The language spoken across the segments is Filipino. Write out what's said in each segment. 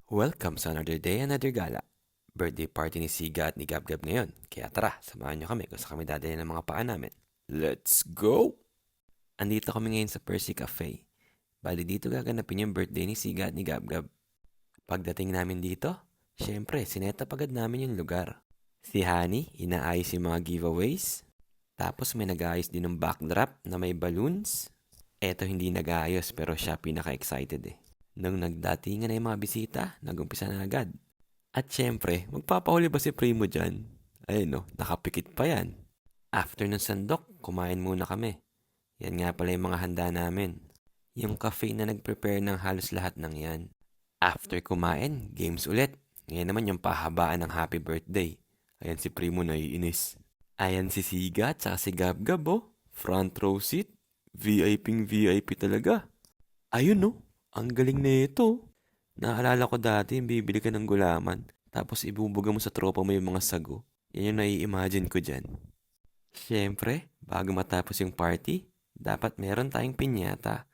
Welcome sa another day, another gala. Birthday party ni Siga at ni Gabgab ngayon. Kaya tara, samahan nyo kami kung saan kami dadali ng mga paa namin. Let's go! Andito kami ngayon sa Percy Cafe. Bali dito gaganapin yung birthday ni Siga at ni Gabgab. Pagdating namin dito, syempre sinetap agad namin yung lugar. Si Honey, inaayos yung mga giveaways. Tapos may nag-aayos din ng backdrop na may balloons. Eto hindi nag-aayos pero siya pinaka-excited eh. Nung nagdatingan na yung mga bisita, nag-umpisa na agad. At syempre, magpapahuli ba si Primo dyan? Ayun no, nakapikit pa yan. After ng sandok, kumain muna kami. Yan nga pala yung mga handa namin. Yung cafe na nag-prepare ng halos lahat ng yan. After kumain, games ulit. Ngayon naman yung pahabaan ng happy birthday. Ayan si Primo naiinis. Ayan si Siga at saka si Gabgab oh. Front row seat. VIP VIP talaga. Ayun no, ang galing na ito. Naalala ko dati yung bibili ka ng gulaman, tapos ibubuga mo sa tropa mo yung mga sago. Yan yung nai-imagine ko dyan. Siyempre, bago matapos yung party, dapat meron tayong pinyata.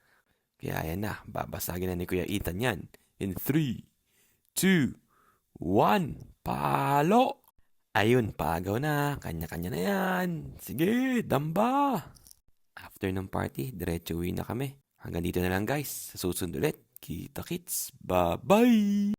Kaya yan na, babasagin na ni Kuya Ethan yan. In 3, 2, 1, palo! Ayun, pagaw na, kanya-kanya na yan. Sige, damba! After ng party, diretso uwi na kami. Hanggang dito na lang guys. Sa susunod ulit. Kita kits. Bye-bye!